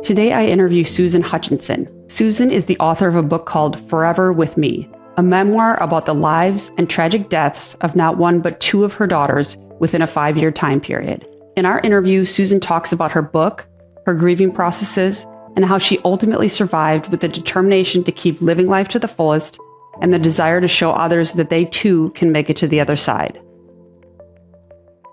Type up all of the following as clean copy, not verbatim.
Today I interview Susan Hutchinson. Susan is the author of a book called Forever With Me, a memoir about the lives and tragic deaths of not one but two of her daughters within a 5-year time period. In our interview, Susan talks about her book, her grieving processes, and how she ultimately survived with the determination to keep living life to the fullest and the desire to show others that they too can make it to the other side.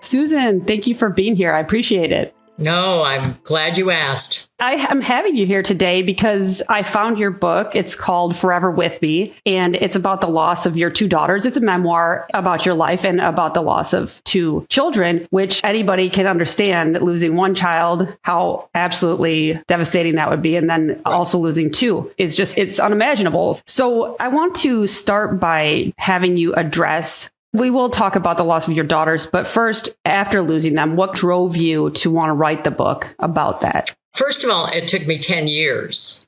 Susan, thank you for being here. I appreciate it. No, I'm glad you asked. I am having you here today because I found your book. It's called Forever With Me, and it's about the loss of your two daughters. It's a memoir about your life and about the loss of two children, which anybody can understand that losing one child, how absolutely devastating that would be. And then also losing two is just, it's unimaginable. So I want to start by having you address. We will talk about the loss of your daughters, but first, after losing them, what drove you to want to write the book about that? First of all, it took me 10 years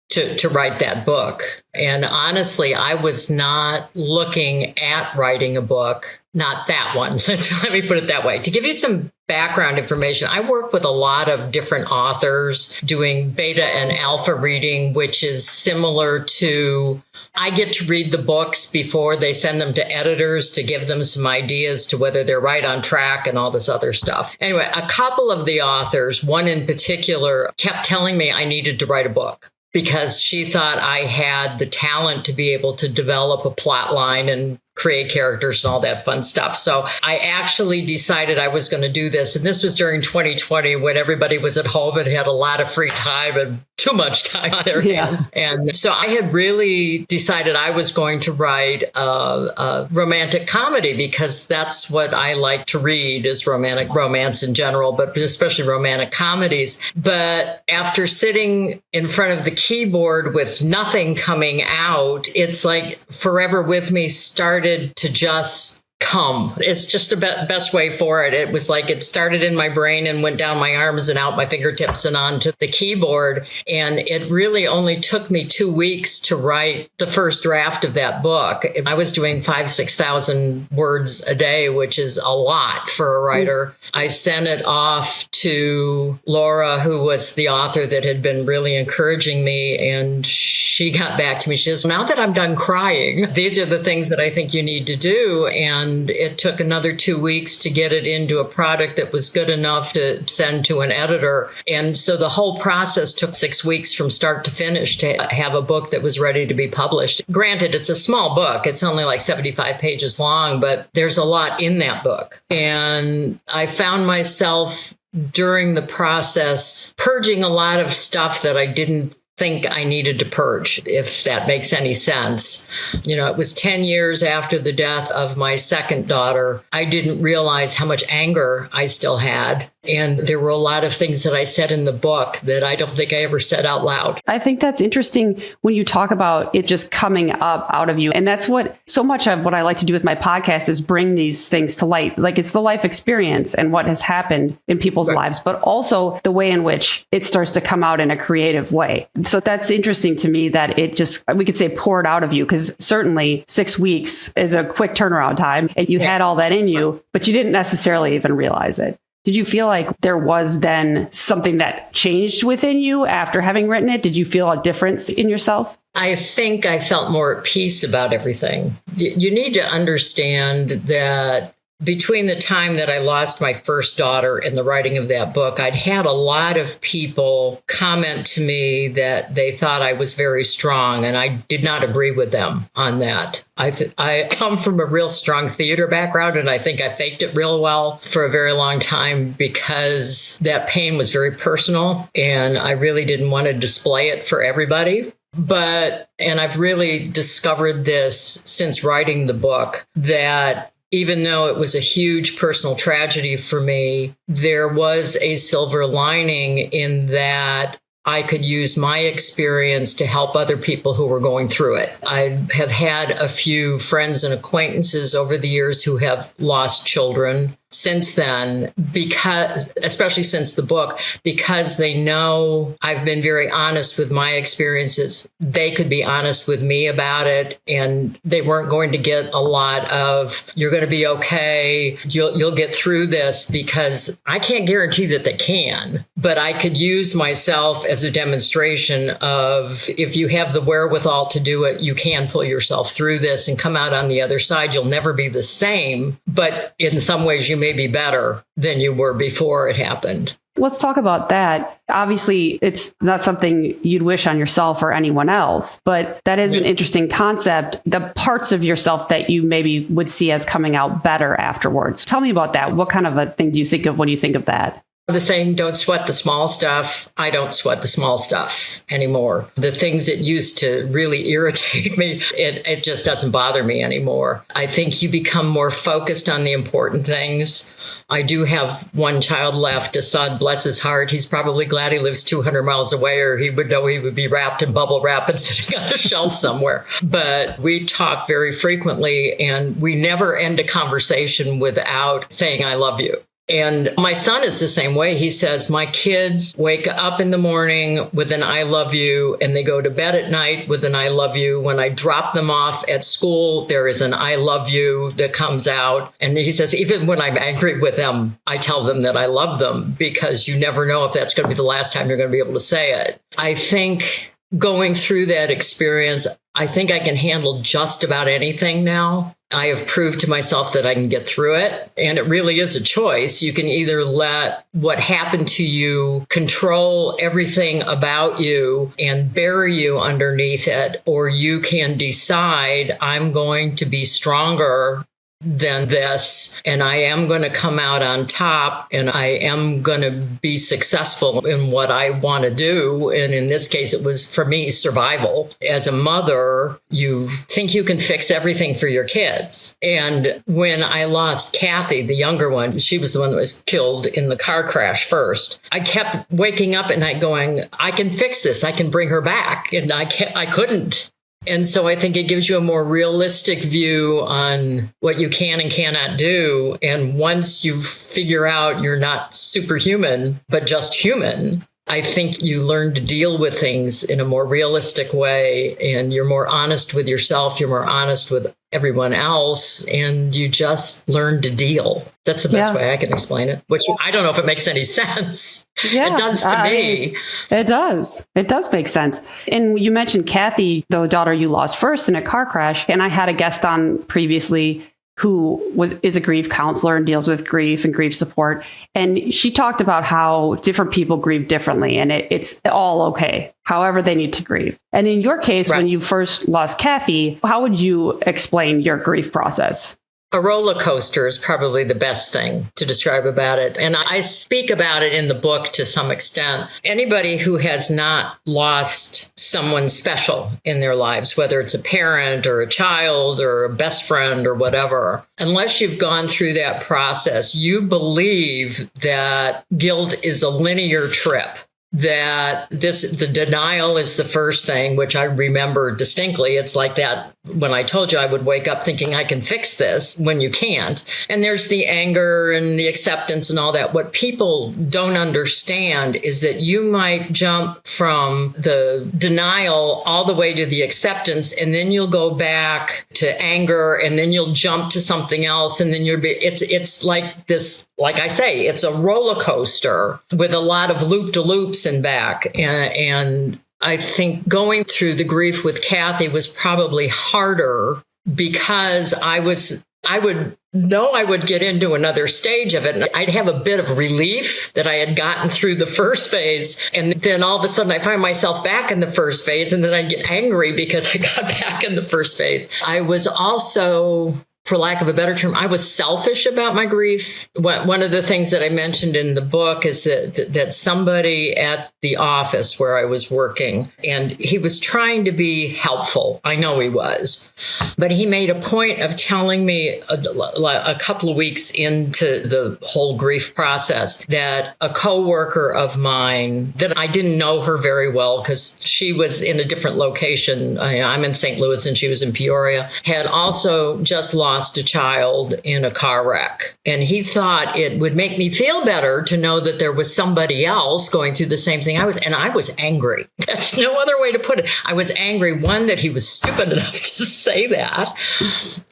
to write that book. And honestly, I was not looking at writing a book, not that one. Let me put it that way. To give you some background information, I work with a lot of different authors doing beta and alpha reading, which is similar to I get to read the books before they send them to editors to give them some ideas to whether they're right on track and all this other stuff. Anyway, a couple of the authors, one in particular, kept telling me I needed to write a book because she thought I had the talent to be able to develop a plot line and create characters and all that fun stuff. So I actually decided I was going to do this. And this was during 2020 when everybody was at home and had a lot of free time and too much time on their hands. And so I had really decided I was going to write a romantic comedy because that's what I like to read is romance in general, but especially romantic comedies. But after sitting in front of the keyboard with nothing coming out, it's like Forever With Me started to just come. It's just the best way for it. It was like it started in my brain and went down my arms and out my fingertips and onto the keyboard. And it really only took me 2 weeks to write the first draft of that book. I was doing 6,000 words a day, which is a lot for a writer. I sent it off to Laura, who was the author that had been really encouraging me. And she got back to me. She says, now that I'm done crying, these are the things that I think you need to do. And it took another 2 weeks to get it into a product that was good enough to send to an editor. And so the whole process took 6 weeks from start to finish to have a book that was ready to be published. Granted, it's a small book. It's only like 75 pages long, but there's a lot in that book. And I found myself during the process purging a lot of stuff that I didn't think I needed to purge, if that makes any sense. You know, it was 10 years after the death of my second daughter. I didn't realize how much anger I still had. And there were a lot of things that I said in the book that I don't think I ever said out loud. I think that's interesting when you talk about it just coming up out of you. And that's what so much of what I like to do with my podcast is bring these things to light. Like it's the life experience and what has happened in people's lives, but also the way in which it starts to come out in a creative way. So that's interesting to me that it just, we could say poured out of you, because certainly 6 weeks is a quick turnaround time and you had all that in you, but you didn't necessarily even realize it. Did you feel like there was then something that changed within you after having written it? Did you feel a difference in yourself? I think I felt more at peace about everything. You need to understand that between the time that I lost my first daughter and the writing of that book, I'd had a lot of people comment to me that they thought I was very strong, and I did not agree with them on that. I come from a real strong theater background, and I think I faked it real well for a very long time because that pain was very personal, and I really didn't want to display it for everybody. And I've really discovered this since writing the book, that even though it was a huge personal tragedy for me, there was a silver lining in that I could use my experience to help other people who were going through it. I have had a few friends and acquaintances over the years who have lost children. since then, because, especially since the book, because they know I've been very honest with my experiences. They could be honest with me about it, and they weren't going to get a lot of, you're going to be okay, you'll get through this, because I can't guarantee that they can, but I could use myself as a demonstration of, if you have the wherewithal to do it, you can pull yourself through this and come out on the other side. You'll never be the same, but in some ways you may be better than you were before it happened. Let's talk about that. Obviously, it's not something you'd wish on yourself or anyone else, but that is an interesting concept. The parts of yourself that you maybe would see as coming out better afterwards. Tell me about that. What kind of a thing do you think of when you think of that? The saying, don't sweat the small stuff. I don't sweat the small stuff anymore. The things that used to really irritate me, it just doesn't bother me anymore. I think you become more focused on the important things. I do have one child left, a son, bless his heart. He's probably glad he lives 200 miles away, or he would know he would be wrapped in bubble wrap and sitting on a shelf somewhere. But we talk very frequently, and we never end a conversation without saying, I love you. And my son is the same way. He says, my kids wake up in the morning with an I love you, and they go to bed at night with an I love you. When I drop them off at school, there is an I love you that comes out. And he says, even when I'm angry with them, I tell them that I love them, because you never know if that's going to be the last time you're going to be able to say it. I think going through that experience, I think I can handle just about anything now. I have proved to myself that I can get through it. And it really is a choice. You can either let what happened to you control everything about you and bury you underneath it, or you can decide, I'm going to be stronger than this, and I am going to come out on top, and I am going to be successful in what I want to do. And in this case, it was, for me, survival. As a mother, you think you can fix everything for your kids. And when I lost Kathy, the younger one, she was the one that was killed in the car crash first. I kept waking up at night going, I can fix this. I can bring her back. And I couldn't. And so I think it gives you a more realistic view on what you can and cannot do. And once you figure out you're not superhuman, but just human, I think you learn to deal with things in a more realistic way, and you're more honest with yourself. You're more honest with everyone else, and you just learn to deal. That's the best way I can explain it, which I don't know if it makes any sense. Yeah, it does to me. It does. It does make sense. And you mentioned Kathy, the daughter you lost first in a car crash. And I had a guest on previously who is a grief counselor and deals with grief and grief support. And she talked about how different people grieve differently, and it's all okay, however they need to grieve. And in your case, when you first lost Kathy, how would you explain your grief process? A roller coaster is probably the best thing to describe about it. And I speak about it in the book to some extent. Anybody who has not lost someone special in their lives, whether it's a parent or a child or a best friend or whatever, unless you've gone through that process, you believe that guilt is a linear trip. That the denial is the first thing, which I remember distinctly. It's like that when I told you I would wake up thinking I can fix this when you can't. And there's the anger and the acceptance and all that. What people don't understand is that you might jump from the denial all the way to the acceptance, and then you'll go back to anger, and then you'll jump to something else, and then it's like this. Like I say, it's a roller coaster with a lot of loop-de-loops and back. And I think going through the grief with Kathy was probably harder because I would know I would get into another stage of it. And I'd have a bit of relief that I had gotten through the first phase. And then all of a sudden I find myself back in the first phase. And then I get angry because I got back in the first phase. I was also, for lack of a better term, I was selfish about my grief. One of the things that I mentioned in the book is that somebody at the office where I was working, and he was trying to be helpful. I know he was, but he made a point of telling me a couple of weeks into the whole grief process that a coworker of mine, that I didn't know her very well because she was in a different location. I'm in St. Louis and she was in Peoria, had also just lost lost a child in a car wreck. And he thought it would make me feel better to know that there was somebody else going through the same thing I was. And I was angry. That's no other way to put it. I was angry, one, that he was stupid enough to say that.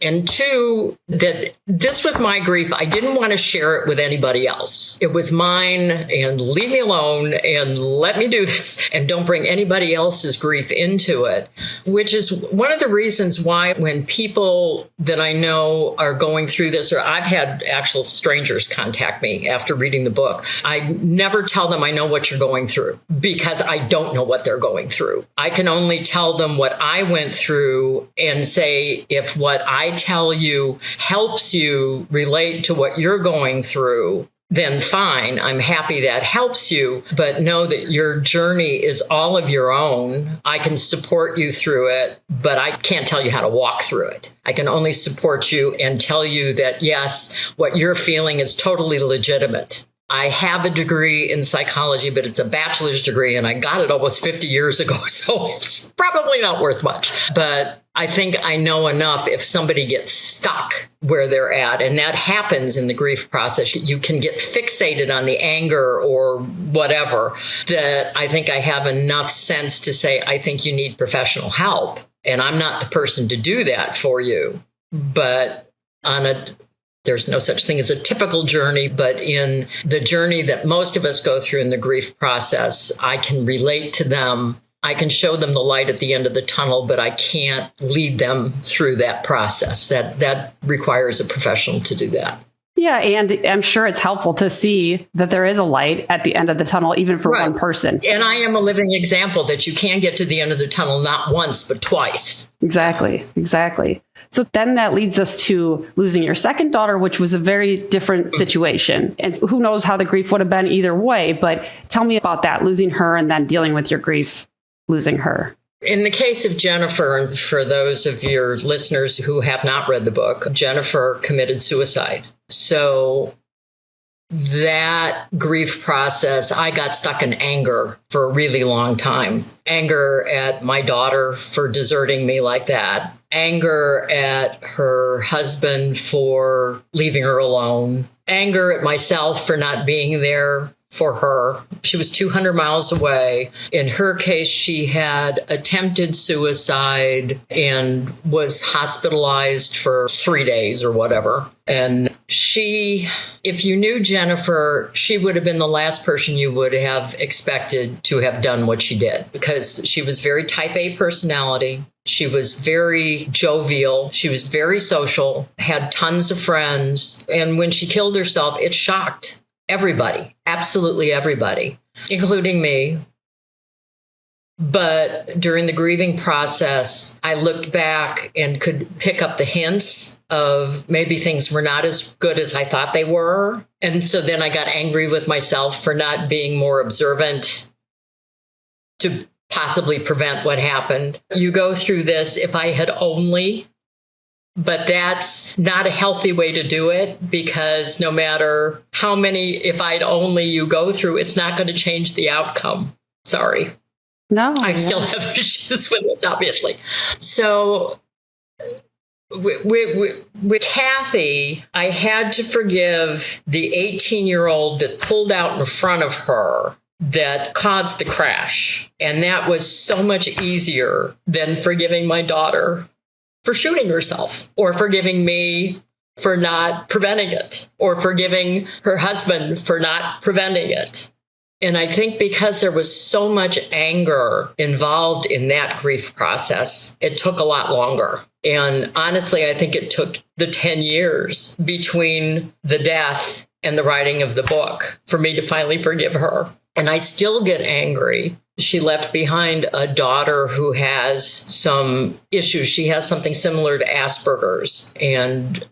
And two, that this was my grief. I didn't want to share it with anybody else. It was mine, and leave me alone and let me do this, and don't bring anybody else's grief into it, which is one of the reasons why when people that I know are going through this, or I've had actual strangers contact me after reading the book, I never tell them I know what you're going through, because I don't know what they're going through. I can only tell them what I went through and say, if what I tell you helps you relate to what you're going through, then fine. I'm happy that helps you, but know that your journey is all of your own. I can support you through it, but I can't tell you how to walk through it. I can only support you and tell you that, yes, what you're feeling is totally legitimate. I have a degree in psychology, but it's a bachelor's degree, and I got it almost 50 years ago, so it's probably not worth much. But I think I know enough if somebody gets stuck where they're at, and that happens in the grief process. You can get fixated on the anger or whatever, that I think I have enough sense to say, I think you need professional help. And I'm not the person to do that for you. But there's no such thing as a typical journey, but in the journey that most of us go through in the grief process, I can relate to them. I can show them the light at the end of the tunnel, but I can't lead them through that process. That requires a professional to do that. Yeah, and I'm sure it's helpful to see that there is a light at the end of the tunnel, even for one person. And I am a living example that you can get to the end of the tunnel, not once, but twice. Exactly. So then that leads us to losing your second daughter, which was a very different situation. And who knows how the grief would have been either way. But tell me about that, losing her and then dealing with your grief, losing her. In the case of Jennifer, and for those of your listeners who have not read the book, Jennifer committed suicide. So that grief process, I got stuck in anger for a really long time. Anger at my daughter for deserting me like that. Anger at her husband for leaving her alone. Anger at myself for not being there for her. She was 200 miles away. In her case, she had attempted suicide and was hospitalized for 3 days or whatever. And she, if you knew Jennifer, she would have been the last person you would have expected to have done what she did, because she was very type A personality. She was very jovial. She was very social, had tons of friends. And when she killed herself, it shocked everybody, absolutely everybody, including me. But during the grieving process, I looked back and could pick up the hints of maybe things were not as good as I thought they were. And so then I got angry with myself for not being more observant to possibly prevent what happened. You go through this, if I had only. But that's not a healthy way to do it, because no matter how many if I'd only you go through, it's not going to change the outcome. Sorry. No. I still have issues with this, obviously. So with Kathy, I had to forgive the 18-year-old that pulled out in front of her that caused the crash. And that was so much easier than forgiving my daughter for shooting herself, or forgiving me for not preventing it, or forgiving her husband for not preventing it. And I think because there was so much anger involved in that grief process, it took a lot longer. And honestly, I think it took the 10 years between the death and the writing of the book for me to finally forgive her. And I still get angry. She left behind a daughter who has some issues. She has something similar to Asperger's, and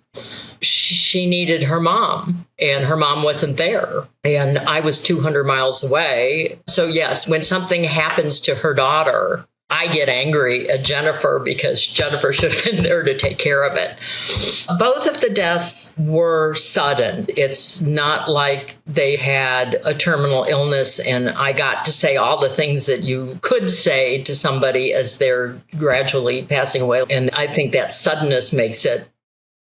she needed her mom, and her mom wasn't there. And I was 200 miles away. So yes, when something happens to her daughter, I get angry at Jennifer because Jennifer should have been there to take care of it. Both of the deaths were sudden. It's not like they had a terminal illness and I got to say all the things that you could say to somebody as they're gradually passing away. And I think that suddenness makes it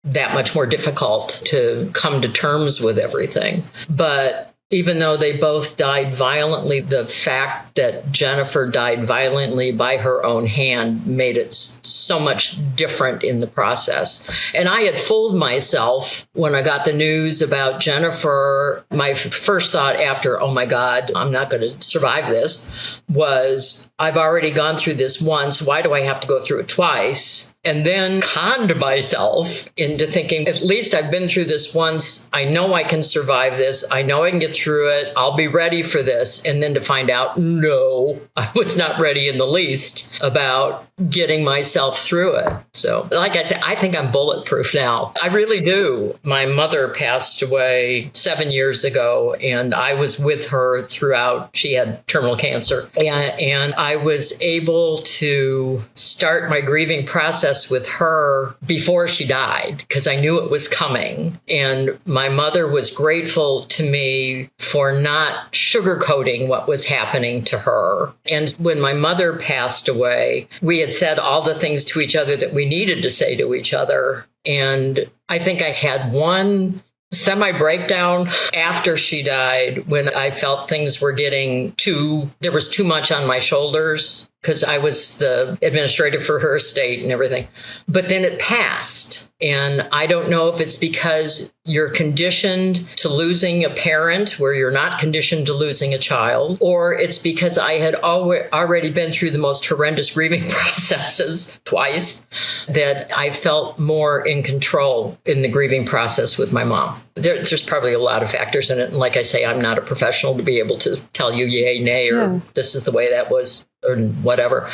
that much more difficult to come to terms with everything. But even though they both died violently, the fact that Jennifer died violently by her own hand made it so much different in the process. And I had fooled myself when I got the news about Jennifer. My first thought after, oh my God, I'm not going to survive this, was I've already gone through this once. Why do I have to go through it twice? And then conned myself into thinking, at least I've been through this once. I know I can survive this. I know I can get through it. I'll be ready for this. And then to find out, no, I was not ready in the least about getting myself through it. So like I said, I think I'm bulletproof now. I really do. My mother passed away 7 years ago, and I was with her throughout. She had terminal cancer. And I was able to start my grieving process with her before she died, because I knew it was coming. And my mother was grateful to me for not sugarcoating what was happening to her. And when my mother passed away, we had said all the things to each other that we needed to say to each other. And I think I had one semi-breakdown after she died when I felt things were there was too much on my shoulders, because I was the administrator for her estate and everything. But then it passed. And I don't know if it's because you're conditioned to losing a parent where you're not conditioned to losing a child, or it's because I had already been through the most horrendous grieving processes twice, that I felt more in control in the grieving process with my mom. There's probably a lot of factors in it. And like I say, I'm not a professional to be able to tell you yay, nay, or this is the way that was, or whatever.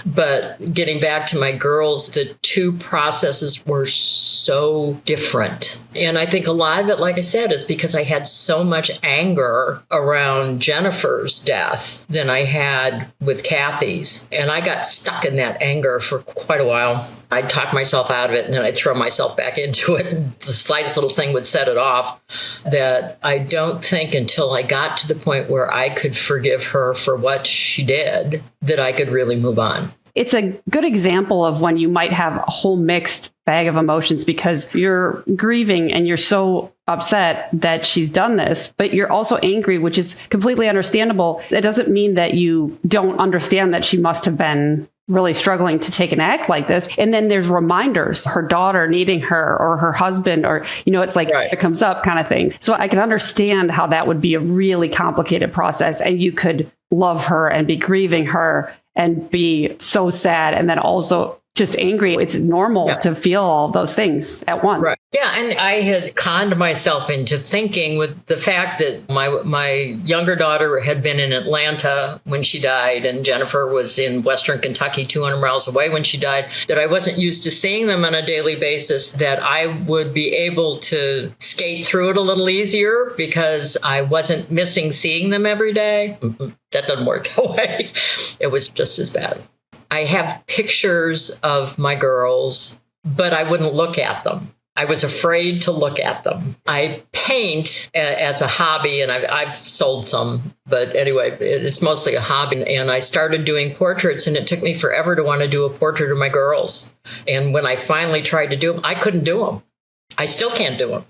But getting back to my girls, the two processes were so different. And I think a lot of it, like I said, is because I had so much anger around Jennifer's death than I had with Kathy's. And I got stuck in that anger for quite a while. I'd talk myself out of it, and then I'd throw myself back into it. And the slightest little thing would set it off. That I don't think until I got to the point where I could forgive her for what she did, that I could really move on. It's a good example of when you might have a whole mixed bag of emotions, because you're grieving and you're so upset that she's done this, but you're also angry, which is completely understandable. It doesn't mean that you don't understand that she must have been really struggling to take an act like this. And then there's reminders, her daughter needing her, or her husband, or, it's like it comes up kind of thing. So I can understand how that would be a really complicated process, and you could love her and be grieving her and be so sad, and then also just angry. It's normal to feel all those things at once. Right. Yeah. And I had conned myself into thinking, with the fact that my younger daughter had been in Atlanta when she died, and Jennifer was in Western Kentucky, 200 miles away when she died, that I wasn't used to seeing them on a daily basis, that I would be able to skate through it a little easier because I wasn't missing seeing them every day. That doesn't work that way. It was just as bad. I have pictures of my girls, but I wouldn't look at them. I was afraid to look at them. I paint as a hobby, and I've sold some, but anyway, it's mostly a hobby. And I started doing portraits, and it took me forever to want to do a portrait of my girls. And when I finally tried to do them, I couldn't do them. I still can't do them.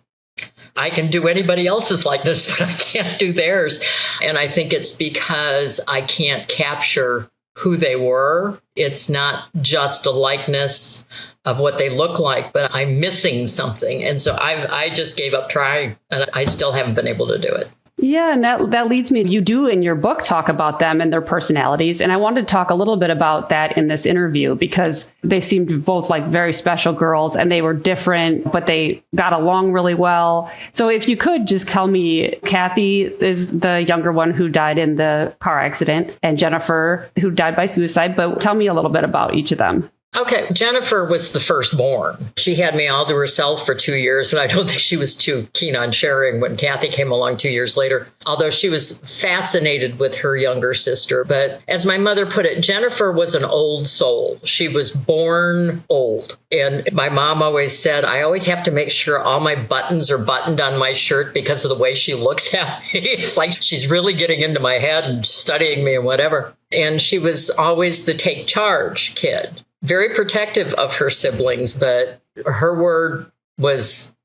I can do anybody else's likeness, but I can't do theirs. And I think it's because I can't capture who they were. It's not just a likeness of what they look like, but I'm missing something. And so I just gave up trying, and I still haven't been able to do it. Yeah. And that leads me, you do in your book talk about them and their personalities. And I wanted to talk a little bit about that in this interview, because they seemed both like very special girls, and they were different, but they got along really well. So if you could just tell me, Kathy is the younger one who died in the car accident, and Jennifer, who died by suicide, but tell me a little bit about each of them. Okay, Jennifer was the firstborn. She had me all to herself for 2 years, and I don't think she was too keen on sharing when Kathy came along 2 years later, although she was fascinated with her younger sister. But as my mother put it, Jennifer was an old soul. She was born old. And my mom always said, I always have to make sure all my buttons are buttoned on my shirt because of the way she looks at me. It's like she's really getting into my head and studying me and whatever. And she was always the take charge kid. Very protective of her siblings, but her word was,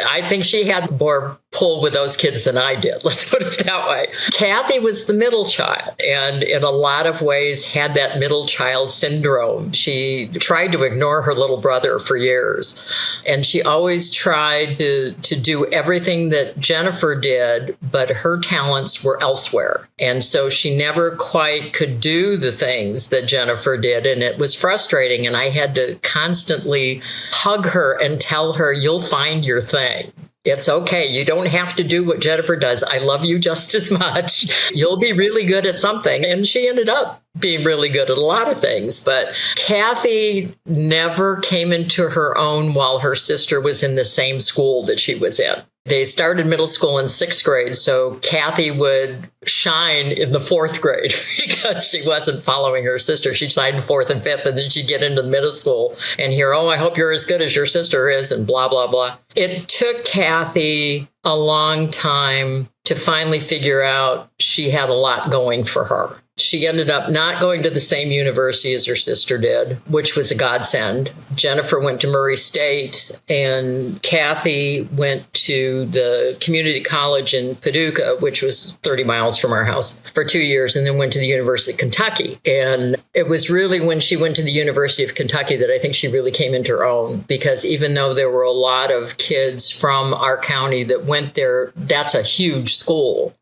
I think she had more pull with those kids than I did. Let's put it that way. Kathy was the middle child, and in a lot of ways had that middle child syndrome. She tried to ignore her little brother for years, and she always tried to do everything that Jennifer did, but her talents were elsewhere. And so she never quite could do the things that Jennifer did, and it was frustrating. And I had to constantly hug her and tell her, you'll find your thing. It's okay. You don't have to do what Jennifer does. I love you just as much. You'll be really good at something. And she ended up being really good at a lot of things. But Kathy never came into her own while her sister was in the same school that she was in. They started middle school in 6th grade, so Kathy would shine in the 4th grade because she wasn't following her sister. She'd shine in 4th and 5th, and then she'd get into middle school and hear, oh, I hope you're as good as your sister is, and blah, blah, blah. It took Kathy a long time to finally figure out she had a lot going for her. She ended up not going to the same university as her sister did, which was a godsend. Jennifer went to Murray State, and Kathy went to the community college in Paducah, which was 30 miles from our house, for 2 years, and then went to the University of Kentucky. And it was really when she went to the University of Kentucky that I think she really came into her own, because even though there were a lot of kids from our county that went there, that's a huge school.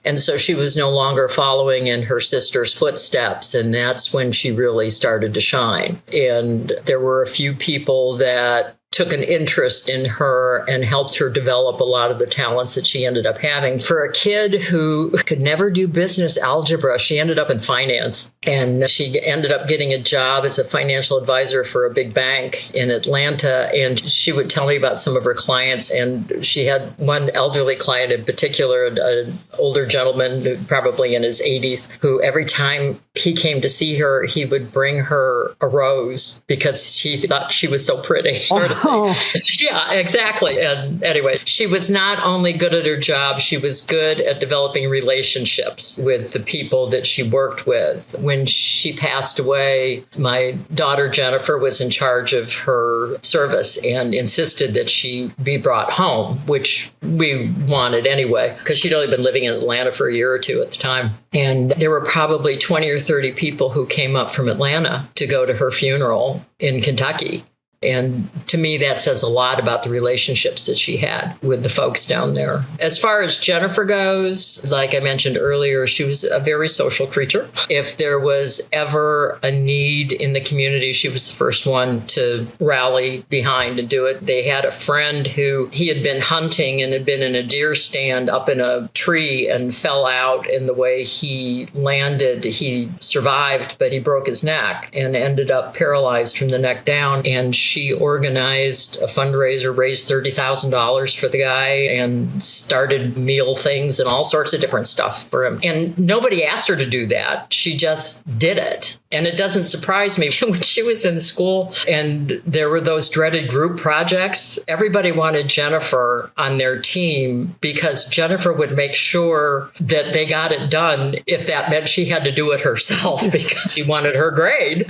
And so she was no longer following in her sister's footsteps. And that's when she really started to shine. And there were a few people that took an interest in her and helped her develop a lot of the talents that she ended up having. For a kid who could never do business algebra, she ended up in finance. And she ended up getting a job as a financial advisor for a big bank in Atlanta. And she would tell me about some of her clients. And she had one elderly client in particular, an older gentleman, probably in his 80s, who every time he came to see her, he would bring her a rose because he thought she was so pretty. Sort of. Oh. Yeah, exactly. And anyway, she was not only good at her job, she was good at developing relationships with the people that she worked with. When she passed away, my daughter Jennifer was in charge of her service and insisted that she be brought home, which we wanted anyway, because she'd only been living in Atlanta for a year or two at the time. And there were probably 20 or 30 people who came up from Atlanta to go to her funeral in Kentucky. And to me, that says a lot about the relationships that she had with the folks down there. As far as Jennifer goes, like I mentioned earlier, she was a very social creature. If there was ever a need in the community, she was the first one to rally behind and do it. They had a friend who he had been hunting and had been in a deer stand up in a tree and fell out. And the way he landed, he survived, but he broke his neck and ended up paralyzed from the neck down. And she organized a fundraiser, raised $30,000 for the guy, and started meal things and all sorts of different stuff for him. And nobody asked her to do that. She just did it. And it doesn't surprise me. When she was in school and there were those dreaded group projects, everybody wanted Jennifer on their team because Jennifer would make sure that they got it done if that meant she had to do it herself because she wanted her grade.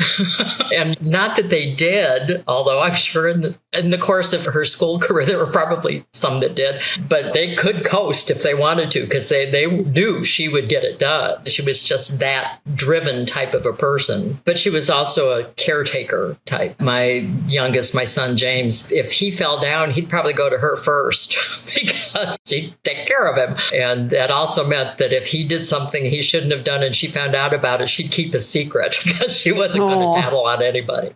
And not that they did, although I'm sure in the course of her school career, there were probably some that did, but they could coast if they wanted to because they knew she would get it done. She was just that driven type of a person. But she was also a caretaker type. My youngest, my son James, if he fell down, he'd probably go to her first because she'd take care of him. And that also meant that if he did something he shouldn't have done and she found out about it, she'd keep a secret because she wasn't going to tattle on anybody.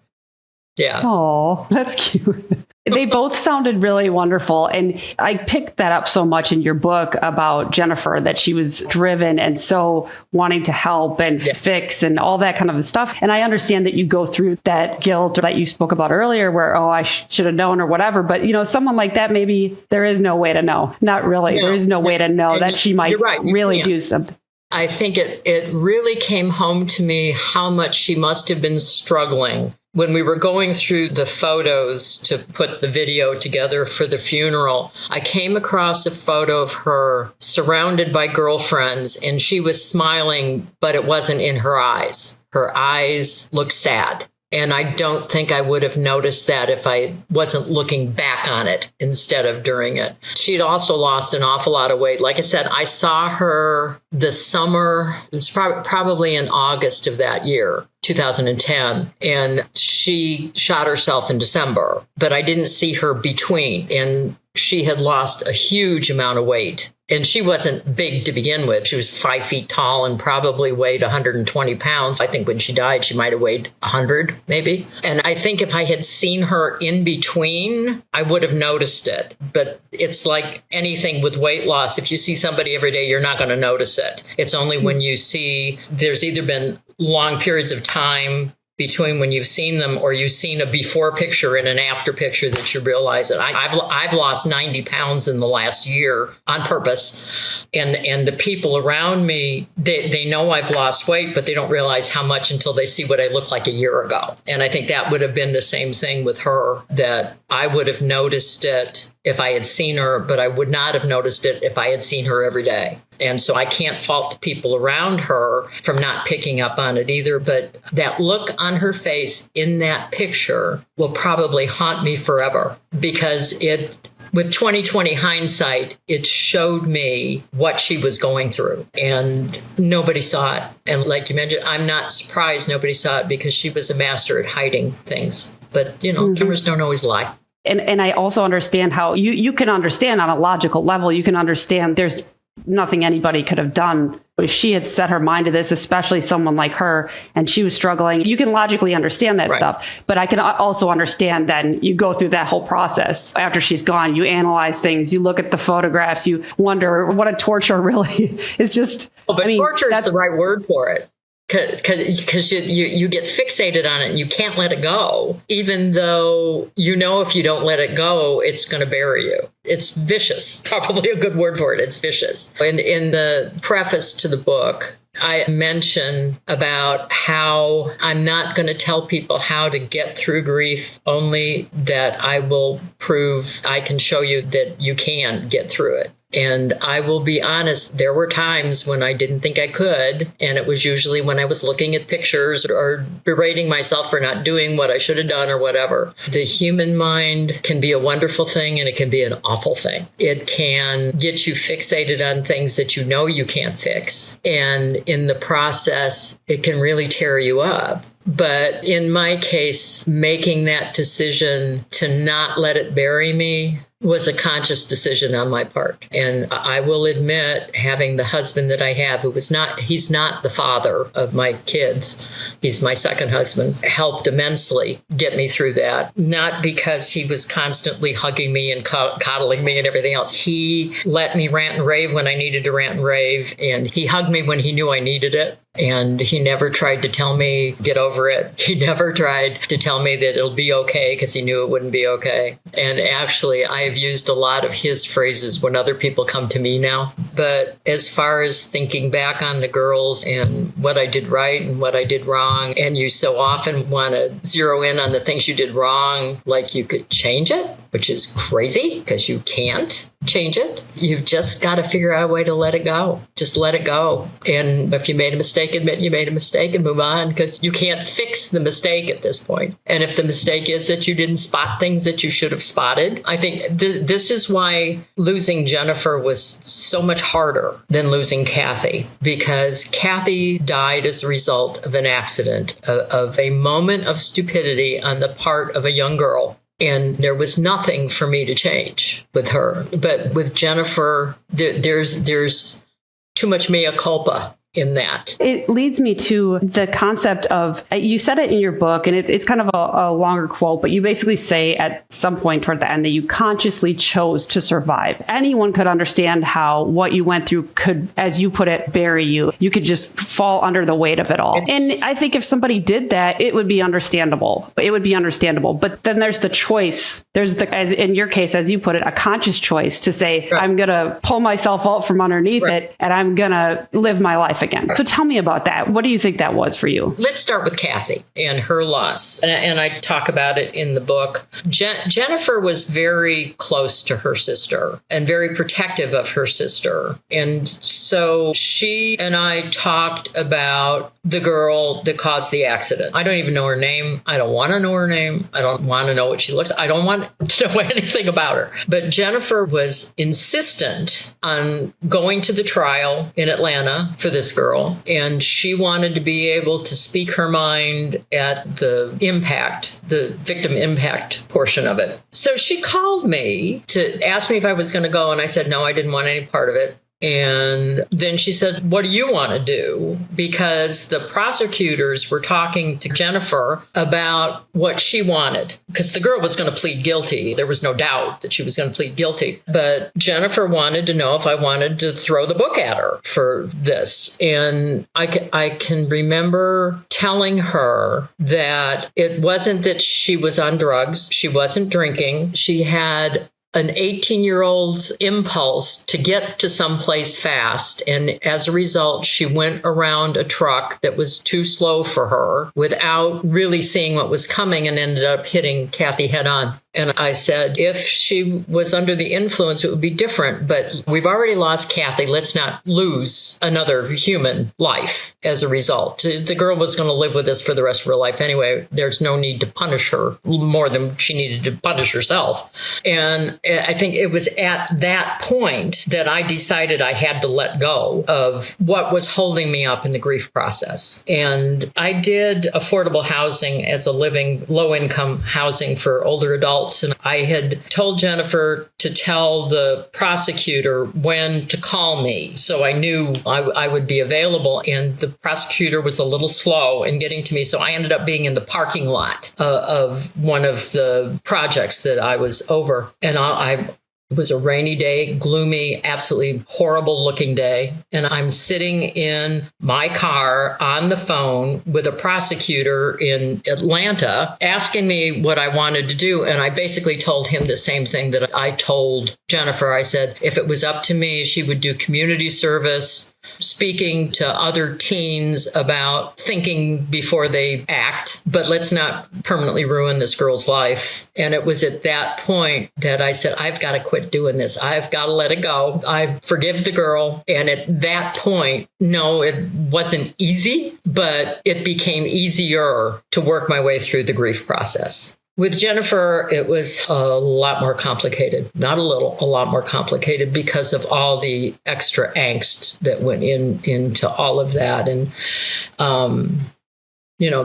Yeah. Oh, that's cute. They both sounded really wonderful. And I picked that up so much in your book about Jennifer, that she was driven and so wanting to help and fix and all that kind of stuff. And I understand that you go through that guilt that you spoke about earlier where, I should have known or whatever. But, someone like that, maybe there is no way to know. Not really. No. There is no way to know that she might really do something. I think it really came home to me how much she must have been struggling. When we were going through the photos to put the video together for the funeral, I came across a photo of her surrounded by girlfriends, and she was smiling, but it wasn't in her eyes. Her eyes looked sad. And I don't think I would have noticed that if I wasn't looking back on it instead of during it. She'd also lost an awful lot of weight. Like I said, I saw her the summer, it was probably in August of that year, 2010, and she shot herself in December, but I didn't see her between. And she had lost a huge amount of weight. And she wasn't big to begin with. She was 5 feet tall and probably weighed 120 pounds. I think when she died, she might have weighed 100, maybe. And I think if I had seen her in between, I would have noticed it. But it's like anything with weight loss. If you see somebody every day, you're not going to notice it. It's only when you see there's either been long periods of time between when you've seen them or you've seen a before picture and an after picture that you realize it. I've lost 90 pounds in the last year on purpose. And the people around me, they know I've lost weight, but they don't realize how much until they see what I looked like a year ago. And I think that would have been the same thing with her, that I would have noticed it if I had seen her, but I would not have noticed it if I had seen her every day. And so I can't fault the people around her from not picking up on it either. But that look on her face in that picture will probably haunt me forever, because with 2020 hindsight, it showed me what she was going through, and nobody saw it. And like you mentioned, I'm not surprised nobody saw it, because she was a master at hiding things. But, cameras don't always lie. And I also understand how you can understand on a logical level, you can understand there's nothing anybody could have done. If she had set her mind to this, especially someone like her, and she was struggling, you can logically understand that stuff. But I can also understand then you go through that whole process after she's gone. You analyze things, you look at the photographs, you wonder what a torture really is. Just, torture is the right word for it. Because you get fixated on it and you can't let it go, even though if you don't let it go, it's going to bury you. It's vicious, probably a good word for it. It's vicious. In the preface to the book, I mention about how I'm not going to tell people how to get through grief, only that I will prove I can show you that you can get through it. And I will be honest, there were times when I didn't think I could. And it was usually when I was looking at pictures or berating myself for not doing what I should have done or whatever. The human mind can be a wonderful thing and it can be an awful thing. It can get you fixated on things that you can't fix. And in the process, it can really tear you up. But in my case, making that decision to not let it bury me was a conscious decision on my part. And I will admit, having the husband that I have, he's not the father of my kids. He's my second husband, helped immensely get me through that. Not because he was constantly hugging me and coddling me and everything else. He let me rant and rave when I needed to rant and rave. And he hugged me when he knew I needed it. And he never tried to tell me, get over it. He never tried to tell me that it'll be okay, because he knew it wouldn't be okay. And actually, I have used a lot of his phrases when other people come to me now. But as far as thinking back on the girls and what I did right and what I did wrong, and you so often want to zero in on the things you did wrong, like you could change it, which is crazy because you can't change it. You've just got to figure out a way to let it go. Just let it go. And if you made a mistake, admit you made a mistake and move on, because you can't fix the mistake at this point. And if the mistake is that you didn't spot things that you should have spotted, I think this is why losing Jennifer was so much harder than losing Kathy, because Kathy died as a result of an accident, of a moment of stupidity on the part of a young girl. And there was nothing for me to change with her. But with Jennifer, there's too much mea culpa in that. It leads me to the concept of, you said it in your book, and it's kind of a longer quote, but you basically say at some point toward the end that you consciously chose to survive. Anyone could understand how what you went through could, as you put it, bury you. You could just fall under the weight of it all. And I think if somebody did that, it would be understandable. But then there's the choice there's as in your case, as you put it, a conscious choice to say, I'm going to pull myself out from underneath it and I'm going to live my life again. So tell me about that. What do you think that was for you? Let's start with Kathy and her loss. And I talk about it in the book. Jennifer was very close to her sister and very protective of her sister. And so she and I talked about the girl that caused the accident. I don't even know her name. I don't want to know her name. I don't want to know what she looks like. I don't want to know anything about her. But Jennifer was insistent on going to the trial in Atlanta for this girl. And she wanted to be able to speak her mind at the victim impact portion of it. So she called me to ask me if I was going to go. And I said, no, I didn't want any part of it. And then she said, what do you want to do? Because the prosecutors were talking to Jennifer about what she wanted, because the girl was going to plead guilty. There was no doubt that she was going to plead guilty. But Jennifer wanted to know if I wanted to throw the book at her for this. And I can remember telling her that it wasn't that she was on drugs. She wasn't drinking. She had an 18-year-old's impulse to get to someplace fast. And as a result, she went around a truck that was too slow for her without really seeing what was coming and ended up hitting Kathy head on. And I said, if she was under the influence, it would be different. But we've already lost Kathy. Let's not lose another human life as a result. The girl was going to live with this for the rest of her life anyway. There's no need to punish her more than she needed to punish herself. And I think it was at that point that I decided I had to let go of what was holding me up in the grief process. And I did affordable housing as a living, low-income housing for older adults. And I had told Jennifer to tell the prosecutor when to call me. So I knew I would be available. And the prosecutor was a little slow in getting to me. So I ended up being in the parking lot of one of the projects that I was over. And it was a rainy day, gloomy, absolutely horrible looking day. And I'm sitting in my car on the phone with a prosecutor in Atlanta asking me what I wanted to do. And I basically told him the same thing that I told Jennifer. I said, if it was up to me, she would do community service, speaking to other teens about thinking before they act, but let's not permanently ruin this girl's life. And it was at that point that I said, I've got to quit doing this. I've got to let it go. I forgive the girl. And at that point, no, it wasn't easy, but it became easier to work my way through the grief process. With Jennifer, it was a lot more complicated, not a little, a lot more complicated because of all the extra angst that went into all of that. And,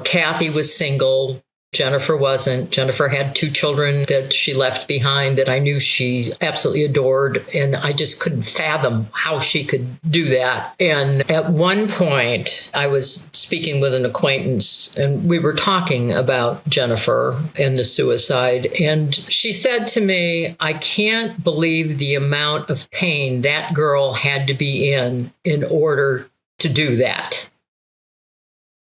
Kathy was single. Jennifer wasn't. Jennifer had 2 children that she left behind that I knew she absolutely adored. And I just couldn't fathom how she could do that. And at one point, I was speaking with an acquaintance and we were talking about Jennifer and the suicide. And she said to me, I can't believe the amount of pain that girl had to be in order to do that.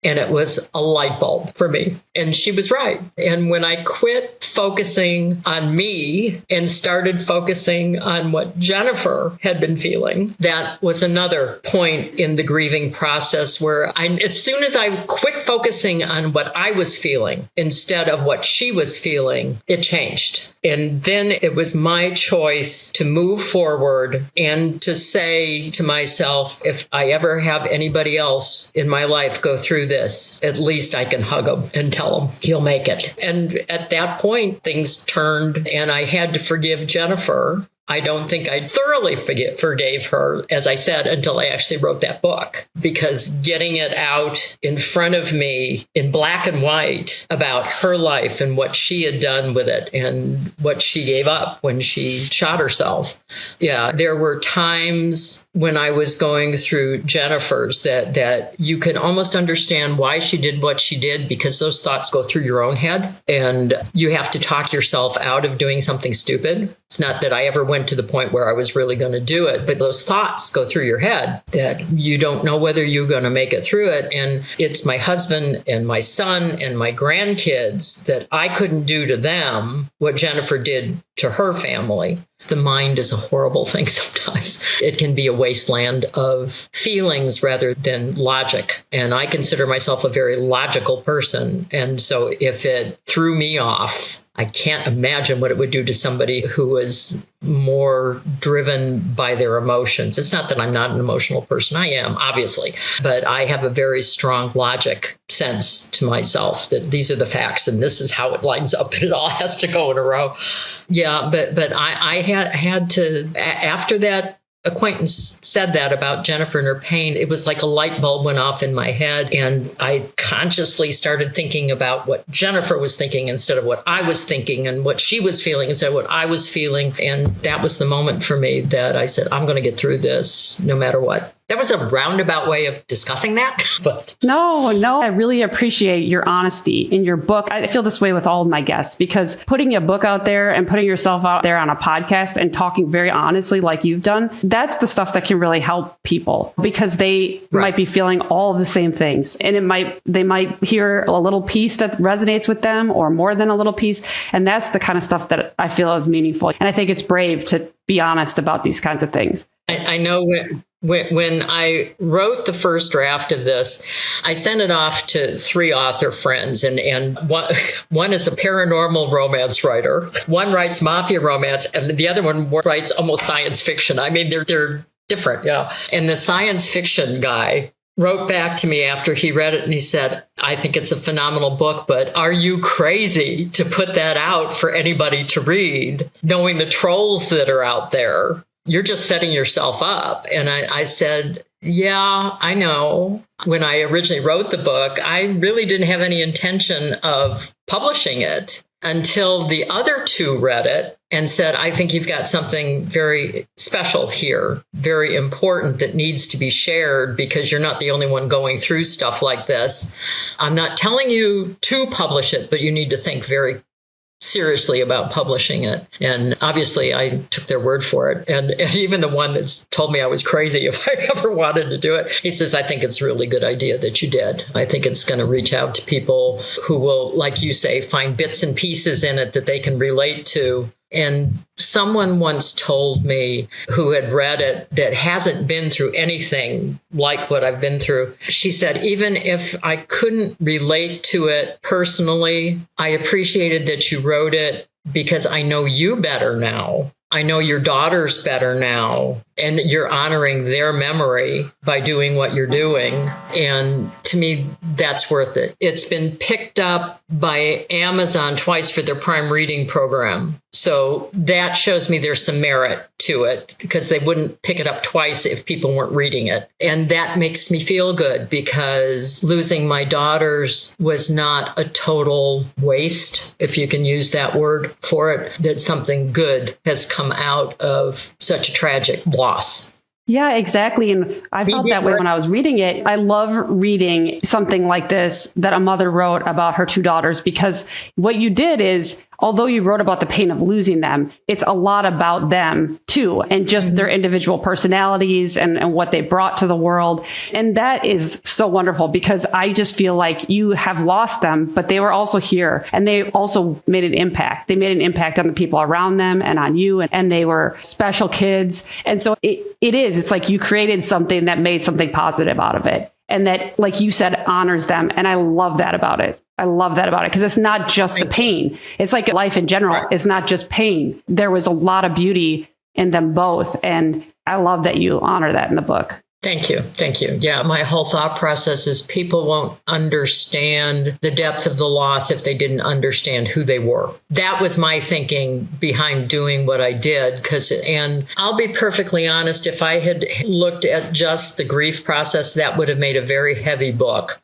And it was a light bulb for me. And she was right. And when I quit focusing on me and started focusing on what Jennifer had been feeling, that was another point in the grieving process where as soon as I quit focusing on what I was feeling instead of what she was feeling, it changed. And then it was my choice to move forward and to say to myself, if I ever have anybody else in my life go through this, at least I can hug them and tell them you'll make it. And at that point, things turned and I had to forgive Jennifer. I don't think I thoroughly forgave her, as I said, until I actually wrote that book, because getting it out in front of me in black and white about her life and what she had done with it and what she gave up when she shot herself. Yeah, there were times when I was going through Jennifer's that you can almost understand why she did what she did, because those thoughts go through your own head and you have to talk yourself out of doing something stupid. It's not that I ever went to the point where I was really going to do it, but those thoughts go through your head that you don't know whether you're going to make it through it. And it's my husband and my son and my grandkids that I couldn't do to them what Jennifer did to her family. The mind is a horrible thing sometimes. It can be a wasteland of feelings rather than logic. And I consider myself a very logical person. And so if it threw me off, I can't imagine what it would do to somebody who was more driven by their emotions. It's not that I'm not an emotional person. I am, obviously. But I have a very strong logic sense to myself that these are the facts and this is how it lines up and it all has to go in a row. Yeah, but I had to, after that acquaintance said that about Jennifer and her pain, it was like a light bulb went off in my head. And I consciously started thinking about what Jennifer was thinking instead of what I was thinking, and what she was feeling instead of what I was feeling. And that was the moment for me that I said, I'm going to get through this no matter what. That was a roundabout way of discussing that. But No, I really appreciate your honesty in your book. I feel this way with all of my guests, because putting a book out there and putting yourself out there on a podcast and talking very honestly like you've done, that's the stuff that can really help people, because they might be feeling all of the same things. And they might hear a little piece that resonates with them or more than a little piece. And that's the kind of stuff that I feel is meaningful. And I think it's brave to be honest about these kinds of things. I know when I wrote the first draft of this, I sent it off to 3 author friends, and one is a paranormal romance writer, one writes mafia romance, and the other one writes almost science fiction. I mean, they're different, yeah. And the science fiction guy wrote back to me after he read it, and he said, I think it's a phenomenal book, but are you crazy to put that out for anybody to read, knowing the trolls that are out there? You're just setting yourself up. And I said, yeah, I know. When I originally wrote the book, I really didn't have any intention of publishing it until the other 2 read it and said, I think you've got something very special here, very important that needs to be shared, because you're not the only one going through stuff like this. I'm not telling you to publish it, but you need to think very seriously about publishing it. And obviously I took their word for it. And even the one that's told me I was crazy if I ever wanted to do it, he says, I think it's a really good idea that you did. I think it's going to reach out to people who will, like you say, find bits and pieces in it that they can relate to. And someone once told me, who had read it, that hasn't been through anything like what I've been through. She said, even if I couldn't relate to it personally, I appreciated that you wrote it because I know you better now. I know your daughters better now, and you're honoring their memory by doing what you're doing. And to me, that's worth it. It's been picked up by Amazon twice for their Prime Reading program. So that shows me there's some merit to it, because they wouldn't pick it up twice if people weren't reading it. And that makes me feel good, because losing my daughters was not a total waste, if you can use that word for it, that something good has come out of such a tragic loss. Yeah, exactly. And I felt that way when I was reading it. I love reading something like this that a mother wrote about her 2 daughters, because what you did is, although you wrote about the pain of losing them, it's a lot about them too, and just their individual personalities and what they brought to the world. And that is so wonderful, because I just feel like you have lost them, but they were also here, and they also made an impact. They made an impact on the people around them and on you, and they were special kids. And so it's like you created something that made something positive out of it. And that, like you said, honors them. And I love that about it. Because it's not just the pain. It's like life in general. It's not just pain. There was a lot of beauty in them both. And I love that you honor that in the book. Thank you. Yeah, my whole thought process is people won't understand the depth of the loss if they didn't understand who they were. That was my thinking behind doing what I did. And I'll be perfectly honest, if I had looked at just the grief process, that would have made a very heavy book.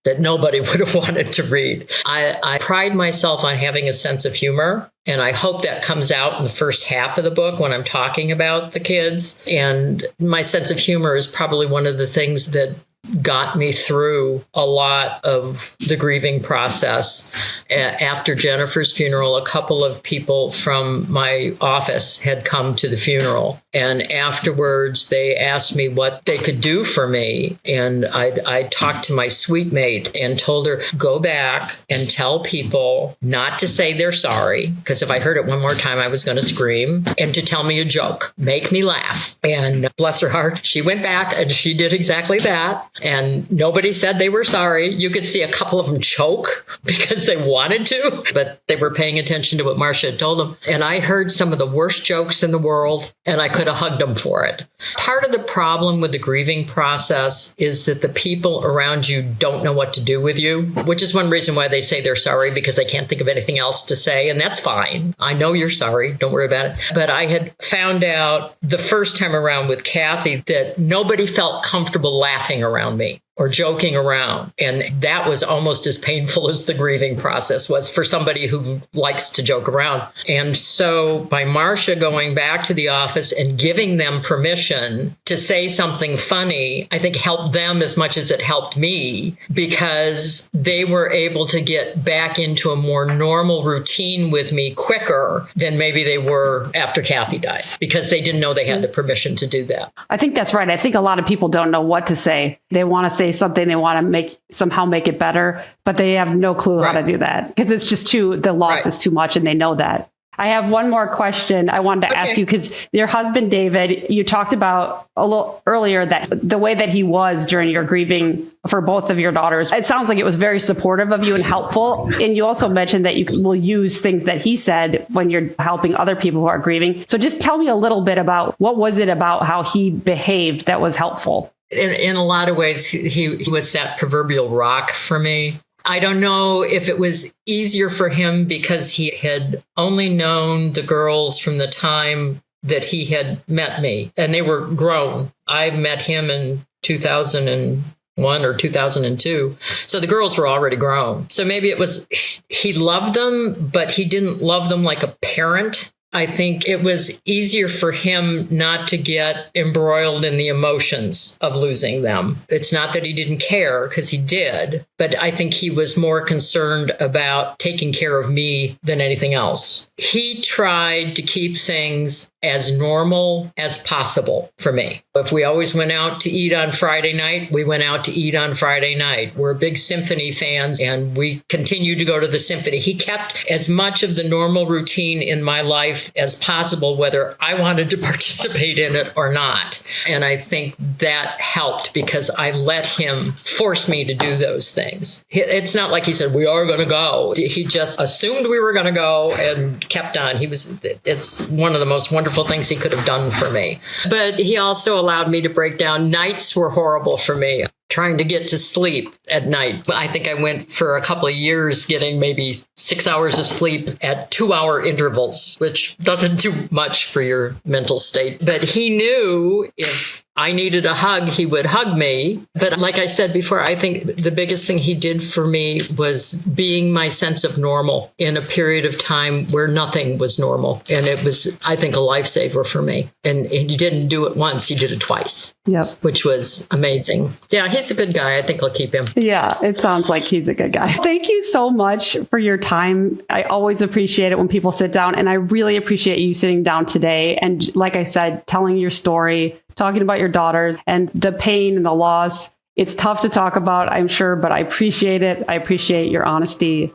that nobody would have wanted to read. I pride myself on having a sense of humor. And I hope that comes out in the first half of the book when I'm talking about the kids. And my sense of humor is probably one of the things that got me through a lot of the grieving process. After Jennifer's funeral, a couple of people from my office had come to the funeral. And afterwards, they asked me what they could do for me. And I talked to my suite mate and told her, go back and tell people not to say they're sorry, because if I heard it one more time, I was going to scream, and to tell me a joke, make me laugh. And bless her heart, she went back and she did exactly that. And nobody said they were sorry. You could see a couple of them choke because they wanted to, but they were paying attention to what Marcia had told them. And I heard some of the worst jokes in the world, and I could have hugged them for it. Part of the problem with the grieving process is that the people around you don't know what to do with you, which is one reason why they say they're sorry, because they can't think of anything else to say. And that's fine. I know you're sorry. Don't worry about it. But I had found out the first time around with Kathy that nobody felt comfortable laughing around me or joking around. And that was almost as painful as the grieving process was for somebody who likes to joke around. And so by Marcia going back to the office and giving them permission to say something funny, I think helped them as much as it helped me, because they were able to get back into a more normal routine with me quicker than maybe they were after Kathy died, because they didn't know they had the permission to do that. I think that's right. I think a lot of people don't know what to say. They want to say something, they want to somehow make it better, but they have no clue how to do that, because it's just the loss is too much, and they know that. I have one more question I wanted to ask you, because your husband, David, you talked about a little earlier that the way that he was during your grieving for both of your daughters, it sounds like it was very supportive of you and helpful. And you also mentioned that you will use things that he said when you're helping other people who are grieving. So just tell me a little bit about what was it about how he behaved that was helpful? In a lot of ways, he was that proverbial rock for me. I don't know if it was easier for him because he had only known the girls from the time that he had met me, and they were grown. I met him in 2001 or 2002. So the girls were already grown. So maybe it was he loved them, but he didn't love them like a parent. I think it was easier for him not to get embroiled in the emotions of losing them. It's not that he didn't care, because he did, but I think he was more concerned about taking care of me than anything else. He tried to keep things as normal as possible for me. If we always went out to eat on Friday night, we went out to eat on Friday night. We're big symphony fans, and we continued to go to the symphony. He kept as much of the normal routine in my life as possible, whether I wanted to participate in it or not. And I think that helped, because I let him force me to do those things. It's not like he said, we are going to go. He just assumed we were going to go and kept on. It's one of the most wonderful things he could have done for me. But he also allowed me to break down. Nights were horrible for me. Trying to get to sleep at night. I think I went for a couple of years getting maybe 6 hours of sleep at 2-hour intervals, which doesn't do much for your mental state. But he knew if I needed a hug, he would hug me. But like I said before, I think the biggest thing he did for me was being my sense of normal in a period of time where nothing was normal. And it was, I think, a lifesaver for me. And he didn't do it once, he did it twice. Yep. Which was amazing. Yeah, he's a good guy. I think I'll keep him. Yeah, it sounds like he's a good guy. Thank you so much for your time. I always appreciate it when people sit down, and I really appreciate you sitting down today. And like I said, telling your story, talking about your daughters and the pain and the loss. It's tough to talk about, I'm sure, but I appreciate it. I appreciate your honesty.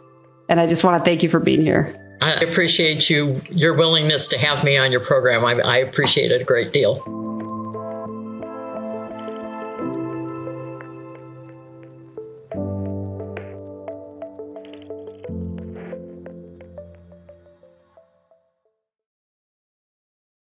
And I just want to thank you for being here. I appreciate your willingness to have me on your program. I appreciate it a great deal.